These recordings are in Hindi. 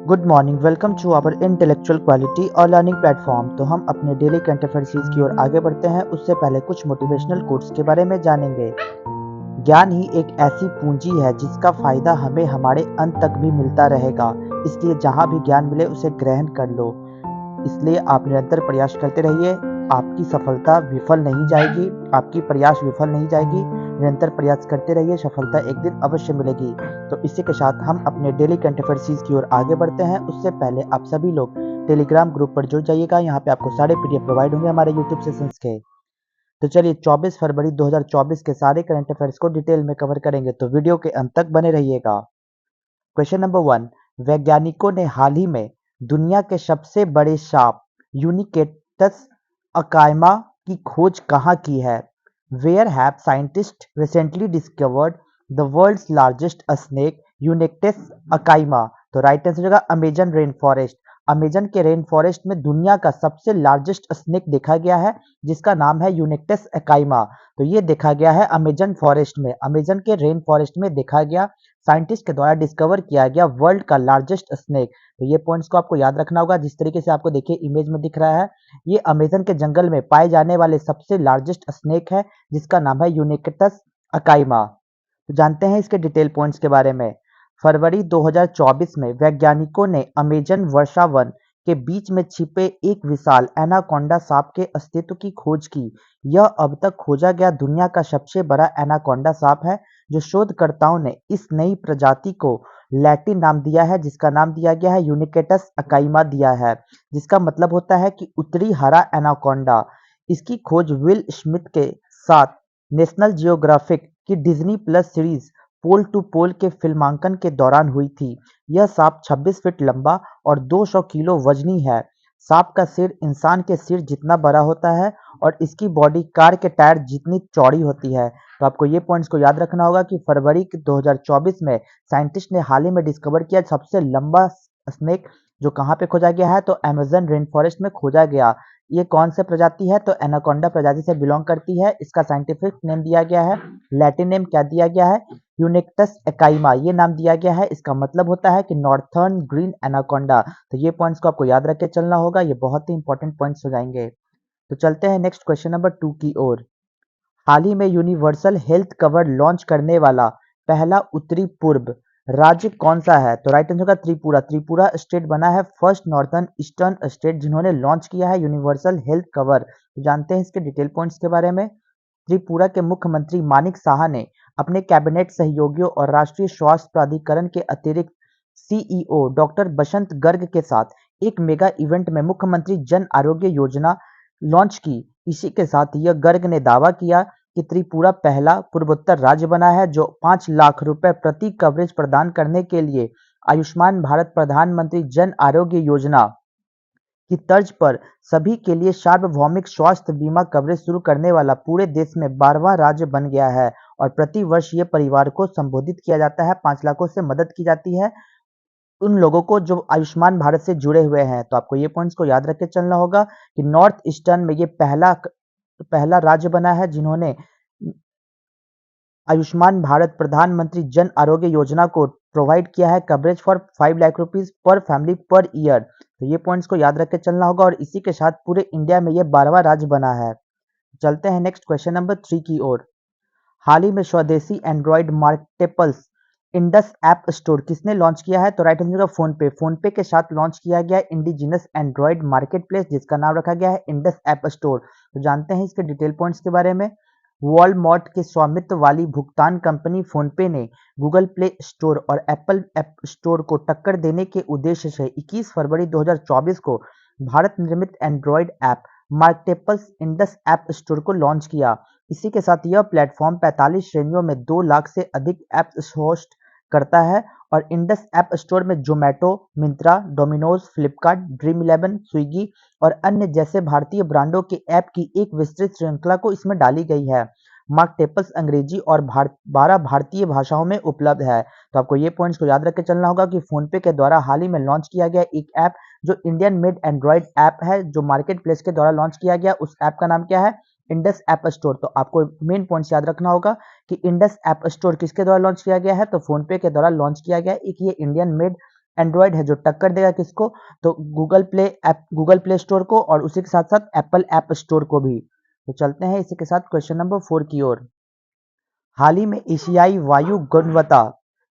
Good morning, welcome to our intellectual quality और लर्निंग प्लेटफॉर्म। तो हम अपने डेली करंट अफेयर सीरीज की ओर आगे बढ़ते हैं। उससे पहले कुछ मोटिवेशनल कोट्स के बारे में जानेंगे। ज्ञान ही एक ऐसी पूंजी है जिसका फायदा हमें हमारे अंत तक भी मिलता रहेगा, इसलिए जहां भी ज्ञान मिले उसे ग्रहण कर लो। इसलिए आप निरंतर प्रयास करते रहिए। आपकी सफलता विफल नहीं जाएगी, आपकी प्रयास विफल नहीं जाएगी। निरंतर प्रयास करते रहिए, सफलता एक दिन अवश्य मिलेगी। तो इसी के साथ हम अपने डेली करंट अफेयर सीरीज की ओर आगे बढ़ते हैं। उससे पहले आप सभी लोग टेलीग्राम ग्रुप पर जुड़ जाइएगा। यहाँ पे आपको सारे पीडीएफ प्रोवाइड होंगे हमारे यूट्यूब सेशंस के। तो चलिए 24 फरवरी 2024 के सारे करंट अफेयर्स को डिटेल में कवर करेंगे, तो वीडियो के अंत तक बने रहिएगा। क्वेश्चन नंबर 1, वैज्ञानिकों ने हाल ही में दुनिया के सबसे बड़े सांप यूनिकेटस अकाइमा की खोज कहाँ की है? Where have scientist recently discovered the world's largest snake Eunectes akayima? तो राइट आंसर होगा अमेजन रेन फॉरेस्ट। अमेजन के रेन फॉरेस्ट में दुनिया का सबसे लार्जेस्ट स्नेक देखा गया है, जिसका नाम है यूनिकेटस अकाइमा। तो ये देखा गया है अमेजन फॉरेस्ट में, अमेजन के रेन फॉरेस्ट में देखा गया, साइंटिस्ट के द्वारा डिस्कवर किया गया वर्ल्ड का लार्जेस्ट स्नेक। तो ये पॉइंट्स को आपको याद रखना होगा। जिस तरीके से आपको देखिए इमेज में दिख रहा है, ये अमेजन के जंगल में पाए जाने वाले सबसे लार्जेस्ट स्नेक है, जिसका नाम है यूनिकेटस अकाइमा। तो जानते हैं इसके डिटेल पॉइंट्स के बारे में। फरवरी 2024 में वैज्ञानिकों ने अमेजन वर्षावन के बीच में छिपे एक विशाल एनाकोंडा सांप के अस्तित्व की खोज की। यह अब तक खोजा गया दुनिया का सबसे बड़ा एनाकोंडा सांप है, जो शोधकर्ताओं ने इस नई प्रजाति को लैटिन नाम दिया है, जिसका नाम दिया गया है यूनिकेटस अकाइमा दिया है, जिसका मतलब होता है कि उत्तरी हरा एनाकोंडा। इसकी खोज विल स्मिथ के साथ नेशनल जियोग्राफिक की Disney Plus series Pole to Pole के फिल्मांकन के दौरान हुई थी। यह सांप 26 फीट लंबा और 200 किलो वजनी है। सांप का सिर इंसान के सिर जितना बड़ा होता है और इसकी बॉडी कार के टायर जितनी चौड़ी होती है। तो आपको ये पॉइंट्स को याद रखना होगा कि फरवरी 2024 में साइंटिस्ट ने हाल ही में डिस्कवर किया सबसे लंबा स्नेक, जो कहाँ पे खोजा गया है? तो अमेजन रेन फॉरेस्ट में खोजा गया। ये कौन से प्रजाति है? तो एनाकोंडा प्रजाति से बिलोंग करती है। इसका साइंटिफिक नेम दिया गया है, लैटिन नेम क्या दिया गया है? यूनिकेटस एकाइमा ये नाम दिया गया है। इसका मतलब होता है कि नॉर्थर्न ग्रीन एनाकोंडा। तो ये पॉइंट्स को आपको याद रख के चलना होगा, ये बहुत ही इंपॉर्टेंट पॉइंट्स हो जाएंगे। तो चलते हैं नेक्स्ट क्वेश्चन नंबर 2 की ओर। हाल ही में यूनिवर्सल हेल्थ कवर लॉन्च करने वाला पहला उत्तरी पूर्व राज्य कौन सा है? तो राइट आंसर होगा त्रिपुरा। त्रिपुरा स्टेट बना है फर्स्ट नॉर्थर्न ईस्टर्न स्टेट जिन्होंने लॉन्च किया है यूनिवर्सल हेल्थ कवर। तो जानते हैं इसके डिटेल पॉइंट्स के बारे में। त्रिपुरा के मुख्यमंत्री मानिक साहा ने अपने कैबिनेट सहयोगियों और राष्ट्रीय स्वास्थ्य प्राधिकरण के अतिरिक्त सीईओ डॉक्टर बसंत गर्ग के साथ एक मेगा इवेंट में मुख्यमंत्री जन आरोग्य योजना लॉन्च की। इसी के साथ यह गर्ग ने दावा किया कि त्रिपुरा पहला पूर्वोत्तर राज्य बना है जो 5 लाख रुपए प्रति कवरेज प्रदान करने के लिए आयुष्मान भारत प्रधानमंत्री जन आरोग्य योजना की तर्ज पर सभी के लिए सार्वभौमिक स्वास्थ्य बीमा कवरेज शुरू करने वाला पूरे देश में 12वां राज्य बन गया है। और प्रति वर्ष ये परिवार को संबोधित किया जाता है, 5 लाखों से मदद की जाती है उन लोगों को जो आयुष्मान भारत से जुड़े हुए हैं। तो आपको ये पॉइंट्स को याद रख के चलना होगा कि नॉर्थ ईस्टर्न में ये पहला राज्य बना है जिन्होंने आयुष्मान भारत प्रधानमंत्री जन आरोग्य योजना को प्रोवाइड किया है coverage for 5 lakh rupees per family per year. तो ये पॉइंट्स को याद रख के चलना होगा और इसी के साथ पूरे इंडिया में ये 12वां राज्य बना है। चलते हैं नेक्स्ट क्वेश्चन नंबर 3 की ओर। हाल ही में स्वदेशी एंड्रॉइड मार्केटेबल्स इंडस ऐप स्टोर किसने लॉन्च किया है? तो राइट आंसर होगा फोन पे। फोन पे के साथ लॉन्च किया गया इंडिजिनस एंड्रॉइड मार्केट प्लेस, जिसका नाम रखा गया है इंडस ऐप स्टोर। तो जानते हैं इसके डिटेल पॉइंट्स के बारे में। वॉलमार्ट के स्वामित्व वाली भुगतान कंपनी फोनपे ने गूगल प्ले स्टोर और एप्पल ऐप स्टोर को टक्कर देने के उद्देश्य से 21 फरवरी 2024 को भारत निर्मित Android app marketplace Indus app store को लॉन्च किया। इसी के साथ यह प्लेटफॉर्म 45 श्रेणियों में 2 लाख से अधिक ऐप्स होस्ट करता है और इंडस ऐप स्टोर में Zomato, Myntra, Domino's, Flipkart, dream eleven, Swiggy और अन्य जैसे भारतीय ब्रांडों के ऐप की एक विस्तृत श्रृंखला को इसमें डाली गई है। मार्केटेबल्स अंग्रेजी और 12 भारतीय भाषाओं में उपलब्ध है। तो आपको ये पॉइंट्स को याद रख के चलना होगा कि फोनपे के द्वारा हाल ही में लॉन्च किया गया एक ऐप जो इंडियन मेड एंड्रॉइड ऐप है, जो मार्केट प्लेस के द्वारा लॉन्च किया गया, उस ऐप का नाम क्या है? Indus app store. तो आपको मेन पॉइंट्स याद रखना होगा कि इंडस ऐप स्टोर किसके द्वारा लॉन्च किया गया है? तो फोनपे के द्वारा लॉन्च किया गया एक ये इंडियन मेड एंड्रॉयड है जो टक्कर देगा किसको, तो गूगल प्ले स्टोर को और उसी के साथ साथ एप्पल ऐप स्टोर को भी। तो चलते हैं इसी के साथ क्वेश्चन नंबर 4 की ओर। हाल ही में एशियाई वायु गुणवत्ता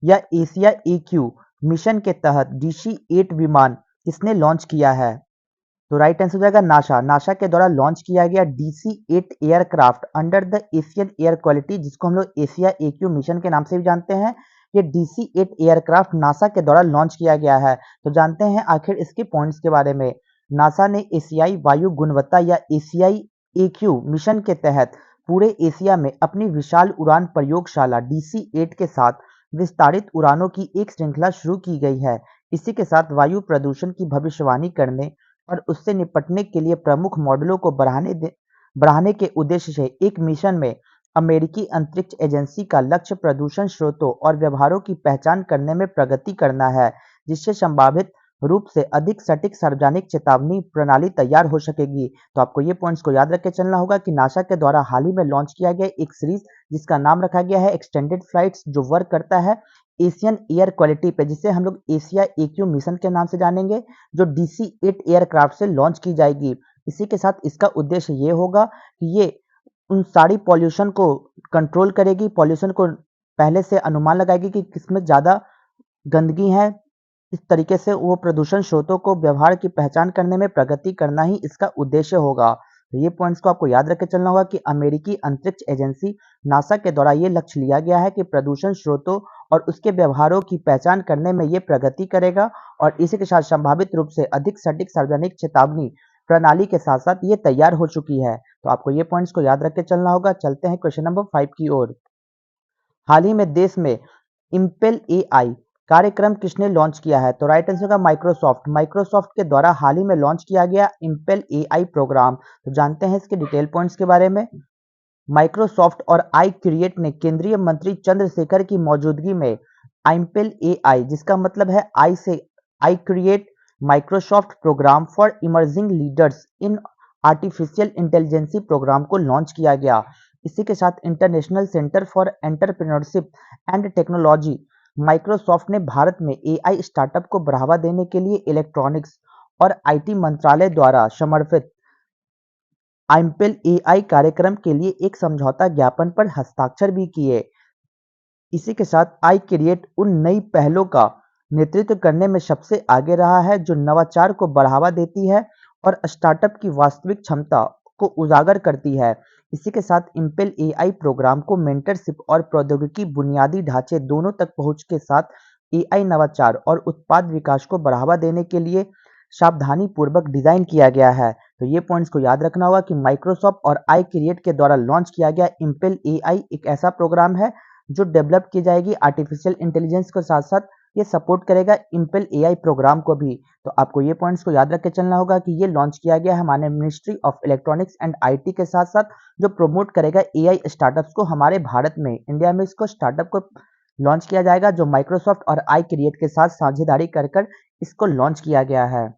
या एशिया AQ मिशन के तहत DC-8 विमान किसने लॉन्च किया है? तो राइट आंसर हो जाएगा नासा। नासा के द्वारा लॉन्च किया गया DC-8 aircraft under the Asian air quality, जिसको हम लोग एशिया AQ मिशन के नाम से भी जानते हैं, ये DC-8 एयरक्राफ्ट नासा के द्वारा लॉन्च किया गया है। तो जानते हैं आखिर इसके पॉइंट्स के बारे में। नासा ने एशियाई वायु गुणवत्ता या एशियाई AQ मिशन के तहत पूरे एशिया में अपनी विशाल उड़ान प्रयोगशाला DC-8 के साथ विस्तारित उड़ानों की एक श्रृंखला शुरू की गई है। इसी के साथ वायु प्रदूषण की भविष्यवाणी करने और उससे निपटने के लिए प्रमुख मॉडलों को बढ़ाने के उद्देश्य से एक मिशन में अमेरिकी अंतरिक्ष एजेंसी का लक्ष्य प्रदूषण स्रोतों और व्यवहारों की पहचान करने में प्रगति करना है, जिससे संभावित रूप से अधिक सटीक सार्वजनिक चेतावनी प्रणाली तैयार हो सकेगी। तो आपको ये पॉइंट्स को याद रख के चलना होगा कि नासा के द्वारा हाल ही में लॉन्च किया गया एक सीरीज जिसका नाम रखा गया है एक्सटेंडेड फ्लाइट्स, जो वर्क करता है एशियन एयर क्वालिटी पे, जिसे हम लोग एशिया AQ मिशन के नाम से जानेंगे, जो DC-8 एयरक्राफ्ट से लॉन्च की जाएगी। इसी के साथ इसका उद्देश्य ये होगा कि ये उन सारी पॉल्यूशन को कंट्रोल करेगी, पॉल्यूशन को पहले से अनुमान लगाएगी कि किसमें ज़्यादा गंदगी है। इस तरीके से वो प्रदूषण स्रोतों को व्यवहार की पहचान करने में प्रगति करना ही इसका उद्देश्य होगा। तो ये पॉइंट्स को आपको याद रख के चलना होगा कि अमेरिकी अंतरिक्ष एजेंसी नासा के द्वारा ये लक्ष्य लिया गया है कि प्रदूषण स्रोतों और उसके व्यवहारों की पहचान करने में ये प्रगति करेगा और इसी के साथ संभावित रूप से अधिक सटीक सार्वजनिक चेतावनी प्रणाली के साथ साथ ये तैयार हो चुकी है। तो आपको ये पॉइंट्स को याद रख के चलना होगा। चलते हैं क्वेश्चन नंबर 5 की ओर। हाल ही में देश में इंपेल AI कार्यक्रम किसने लॉन्च किया है? तो राइट आंसर होगा माइक्रोसॉफ्ट। माइक्रोसॉफ्ट के द्वारा हाल ही में लॉन्च किया गया इंपेल AI प्रोग्राम। तो जानते हैं इसके डिटेल पॉइंट्स के बारे में। माइक्रोसॉफ्ट और आई क्रिएट ने केंद्रीय मंत्री चंद्रशेखर की मौजूदगी में इंपेल AI, जिसका मतलब है आई से AI create Microsoft programme for emerging leaders in artificial intelligence programme को लॉन्च किया गया। इसी के साथ international centre for entrepreneurship and technology Microsoft ने भारत में AI स्टार्टअप को बढ़ावा देने के लिए इलेक्ट्रॉनिक्स और IT मंत्रालय द्वारा समर्थित इंपेल AI कार्यक्रम के लिए एक समझौता ज्ञापन पर हस्ताक्षर भी किए। इसी के साथ आई क्रिएट उन नई पहलों का नेतृत्व करने में सबसे आगे रहा है जो नवाचार को बढ़ावा देती है और स्टार्टअप की वास्तविक क्षमता को उजागर करती है। इसी के साथ इंपेल AI प्रोग्राम को मेंटरशिप और प्रौद्योगिकी बुनियादी ढांचे दोनों तक पहुंच के साथ AI नवाचार और उत्पाद विकास को बढ़ावा देने के लिए सावधानी पूर्वक डिजाइन किया गया है। तो ये पॉइंट्स को याद रखना होगा कि माइक्रोसॉफ्ट और आई क्रिएट के द्वारा लॉन्च किया गया इंपेल AI एक ऐसा प्रोग्राम है जो डेवलप की जाएगी आर्टिफिशियल इंटेलिजेंस के साथ साथ ये सपोर्ट करेगा इंपेल AI प्रोग्राम को भी। तो आपको ये पॉइंट्स को याद रख के चलना होगा कि ये लॉन्च किया गया है हमारे ministry of electronics and IT के साथ साथ, जो प्रमोट करेगा AI स्टार्टअप्स को हमारे भारत में, इंडिया में इसको स्टार्टअप को लॉन्च किया जाएगा, जो माइक्रोसॉफ्ट और आई क्रिएट के साथ साझेदारी कर कर इसको लॉन्च किया गया है।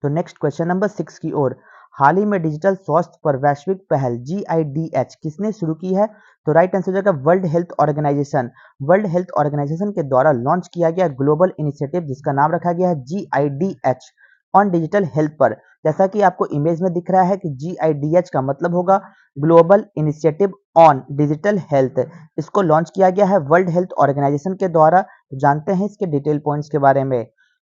तो नेक्स्ट क्वेश्चन नंबर 6 की ओर। हाल ही में डिजिटल स्वास्थ्य पर वैश्विक पहल GIDH किसने शुरू की है? तो राइट आंसर हो जाएगा World Health Organization. World Health Organization के द्वारा लॉन्च किया गया ग्लोबल इनिशिएटिव जिसका नाम रखा गया है GIDH ऑन डिजिटल हेल्थ पर। जैसा कि आपको इमेज में दिख रहा है कि GIDH का मतलब होगा global initiative on digital health. इसको लॉन्च किया गया है वर्ल्ड हेल्थ ऑर्गेनाइजेशन के द्वारा। तो जानते हैं इसके डिटेल पॉइंट्स के बारे में।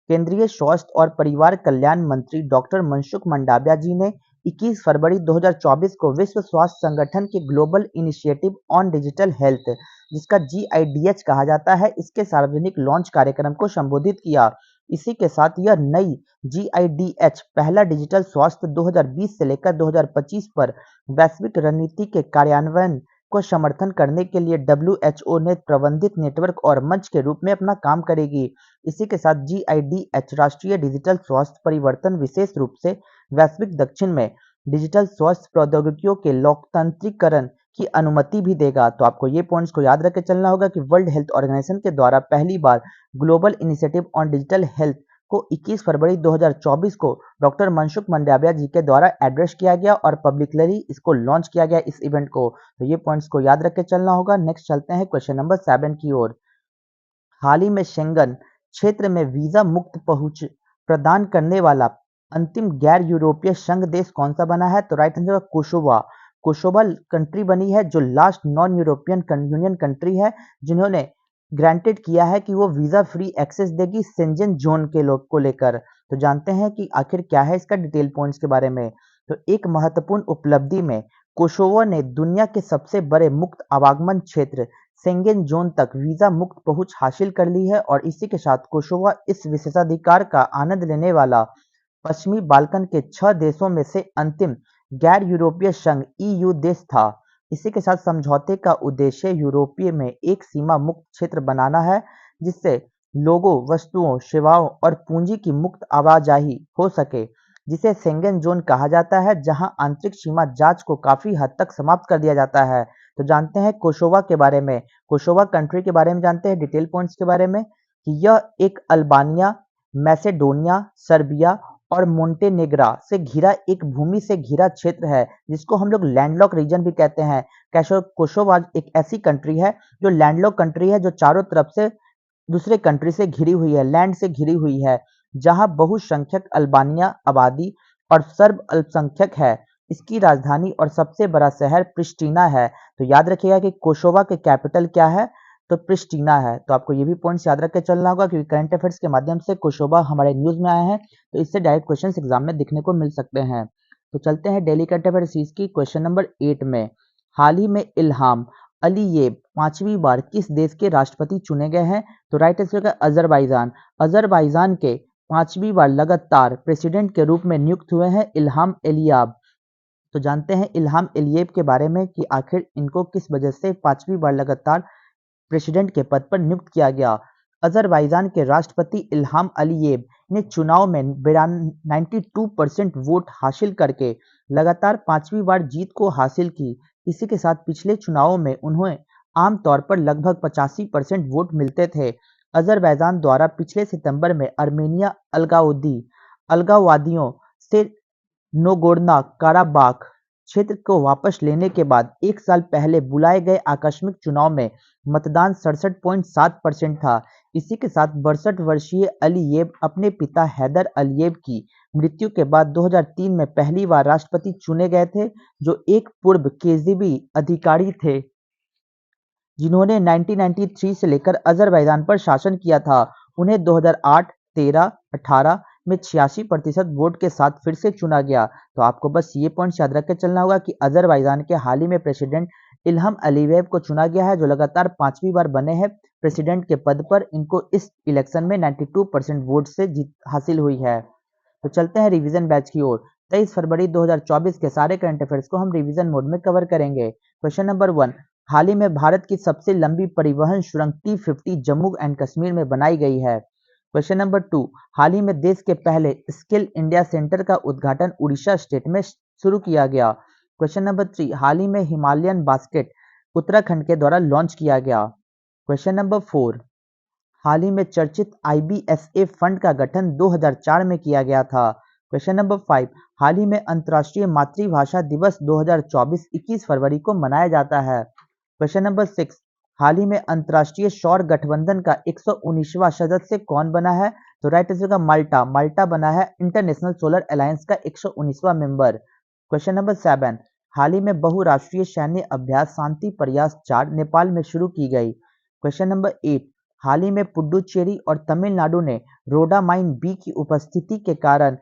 केंद्रीय स्वास्थ्य और परिवार कल्याण मंत्री डॉक्टर मनसुख मंडाविया जी ने 21 फरवरी 2024 को विश्व स्वास्थ्य संगठन के global initiative on digital health, जिसका GIDH कहा जाता है, इसके सार्वजनिक लॉन्च कार्यक्रम को संबोधित किया। इसी के साथ यह नई GIDH पहला डिजिटल स्वास्थ्य 2020 से लेकर 2025 पर वैश्विक रणनीति के कार्यान्वयन को समर्थन करने के लिए WHO ने प्रबंधित नेटवर्क और मंच के रूप में अपना काम करेगी। इसी के साथ GIDH राष्ट्रीय डिजिटल स्वास्थ्य परिवर्तन विशेष रूप से वैश्विक दक्षिण में डिजिटल स्वास्थ्य प्रौद्योगिकियों के लोकतांत्रिकरण की अनुमति भी देगा। तो आपको ये पॉइंट्स को याद रख के चलना होगा कि वर्ल्ड हेल्थ ऑर्गेनाइजेशन के द्वारा पहली बार global initiative on digital health को 21 फरवरी 2024 को डॉक्टर मनसुख मंडाविया जी के द्वारा एड्रेस किया गया और पब्लिकली इसको लॉन्च किया गया इस इवेंट को। तो ये पॉइंट्स को याद रख के चलना होगा। नेक्स्ट चलते हैं क्वेश्चन नंबर 7 की ओर। हाल ही में शेंगन क्षेत्र में वीजा मुक्त पहुंच प्रदान करने वाला अंतिम गैर यूरोपीय संघ देश कौन सा बना है? तो राइट आंसर होगा कोसोवा। कोसोवा कंट्री बनी है जो last non European union country है जिन्होंने ग्रांटेड किया है कि वो वीजा फ्री एक्सेस देगी शेंजन जोन के लोग को लेकर। तो जानते हैं कि आखिर क्या है इसका डिटेल पॉइंट्स के बारे में। तो एक महत्वपूर्ण उपलब्धि में कोसोवो ने दुनिया के सबसे बड़े मुक्त आवागमन क्षेत्र शेंगेन जोन तक वीजा मुक्त पहुंच हासिल कर ली है और इसी के साथ कोसोवो इस विशेषाधिकार का आनंद लेने वाला पश्चिमी बाल्कन के 6 देशों में से अंतिम गैर यूरोपीय संघ ईयू देश था। इसी के साथ समझौते का उद्देश्य यूरोपीय में एक सीमा मुक्त क्षेत्र बनाना है जिससे लोगों, वस्तुओं, सेवाओं और पूंजी की मुक्त आवाजाही हो सके, जिसे शेंगेन जोन कहा जाता है, जहां आंतरिक सीमा जांच को काफी हद तक समाप्त कर दिया जाता है। तो जानते हैं कोसोवा के बारे में, कोसोवा कंट्री के बारे में जानते हैं डिटेल पॉइंट्स के बारे में कि यह एक अल्बानिया, मैसेडोनिया, सर्बिया और मोंटेनेग्रा से घिरा एक भूमि से घिरा क्षेत्र है जिसको हम लोग लैंडलॉक रीजन भी कहते हैं। कोसोवा एक ऐसी कंट्री है जो लैंडलॉक कंट्री है जो चारों तरफ से दूसरे कंट्री से घिरी हुई है, लैंड से घिरी हुई है, जहां बहुसंख्यक अल्बानिया आबादी और सर्ब अल्पसंख्यक है। इसकी राजधानी और सबसे बड़ा शहर प्रिस्टीना है। तो याद रखिएगा कि कोसोवा के कैपिटल क्या है? तो प्रिस्टीना है। तो आपको ये भी पॉइंट्स याद रख के चलना होगा क्योंकि करंट अफेयर्स के माध्यम से कोसोवा हमारे न्यूज में आए हैं, तो इससे डायरेक्ट क्वेश्चन एग्जाम में दिखने को मिल सकते हैं। तो चलते हैं डेली करंट अफेयर सीरीज की क्वेश्चन नंबर 8 में। हाल ही में इल्हाम अलीयेव 5वीं बार किस देश के राष्ट्रपति चुने गए हैं? तो राइट आंसर होगा अजरबैजान। अजरबैजान के 5वीं बार लगातार प्रेसिडेंट के रूप में नियुक्त हुए हैं इल्हाम एलियाव। तो जानते हैं इल्हाम एलियेव के बारे में कि आखिर इनको किस वजह से 5वीं बार लगातार प्रेसिडेंट के पद पर नियुक्त किया गया। अजरबैजान के राष्ट्रपति इल्हाम अलीयेव ने चुनाव में 92% वोट हासिल करके लगातार 5वीं बार जीत को हासिल की। इसी के साथ पिछले चुनावों में उन्हें आमतौर पर लगभग 85% वोट मिलते थे। अजरबैजान द्वारा पिछले सितंबर में अर्मेनिया अलगाववादियों से नोगोर्नो काराबाख क्षेत्र को वापस लेने के बाद 1 साल पहले बुलाए गए आकस्मिक चुनाव में मतदान 67.7% था। इसी के साथ 62 वर्षीय अलीयेव अपने पिता हैदर अलीयेव की मृत्यु के बाद 2003 में पहली बार राष्ट्रपति चुने गए थे, जो एक पूर्व केजीबी अधिकारी थे जिन्होंने 1993 से लेकर अजरबैजान पर शासन किया था। उन्हें 2008, 13, 18 में 86% वोट के साथ फिर से चुना गया। तो आपको बस ये पॉइंट याद रख के चलना होगा कि अजरबैजान के हाल ही में प्रेसिडेंट इल्हाम अलीयेव को चुना गया है, जो लगातार 5वीं बार बने हैं प्रेसिडेंट के पद पर। इनको इस इलेक्शन में 92% वोट से जीत हासिल हुई है। तो चलते हैं रिवीजन बैच की ओर। 23 फरवरी 2024 के सारे करंट अफेयर्स को हम रिवीजन मोड में कवर करेंगे। क्वेश्चन नंबर 1, हाल ही में भारत की सबसे लंबी परिवहन सुरंग T50 जम्मू एंड कश्मीर में बनाई गई है। क्वेश्चन नंबर 2, हाल ही में देश के पहले स्किल इंडिया सेंटर का उद्घाटन उड़ीसा स्टेट में शुरू किया गया। क्वेश्चन नंबर 3, हाल ही में हिमालयन बास्केट उत्तराखंड के द्वारा लॉन्च किया गया। क्वेश्चन नंबर 4, हाल ही में चर्चित IBSA फंड का गठन 2004 में किया गया था। क्वेश्चन नंबर 5, हाल ही में अंतर्राष्ट्रीय मातृभाषा दिवस 2024 21 फरवरी को मनाया जाता है। क्वेश्चन नंबर 6, हाल ही में अंतर्राष्ट्रीय सौर गठबंधन का 119वां सदस्य कौन बना है? तो राइट आंसर का माल्टा। माल्टा बना है इंटरनेशनल सोलर अलायंस का 119वां मेंबर। क्वेश्चन नंबर 7, हाल ही में बहुराष्ट्रीय सैन्य अभ्यास शांति प्रयास 4 नेपाल में शुरू की गई। क्वेश्चन नंबर 8, हाल ही में पुडुचेरी और तमिलनाडु ने रोडामाइन बी की उपस्थिति के कारण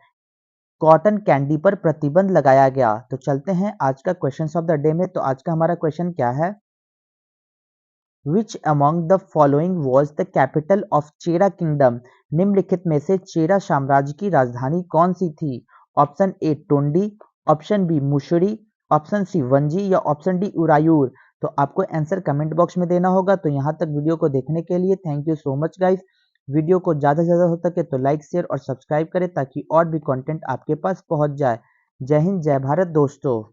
कॉटन कैंडी पर प्रतिबंध लगाया गया। तो चलते हैं आज का क्वेश्चन ऑफ द डे में। तो आज का हमारा क्वेश्चन क्या है? Which among the following was the capital of Chera kingdom? निम्नलिखित में से चेरा साम्राज्य की राजधानी कौन सी थी? Option A Tondi, option B Mushri, option C Vanji या ऑप्शन डी उरायूर। तो आपको आंसर कमेंट बॉक्स में देना होगा। तो यहाँ तक वीडियो को देखने के लिए thank you so much guys. Video को ज़्यादा से ज़्यादा हो सके तो लाइक, शेयर और सब्सक्राइब करें ताकि और भी कंटेंट आपके पास पहुँच जाए। जय हिंद, जय भारत दोस्तों।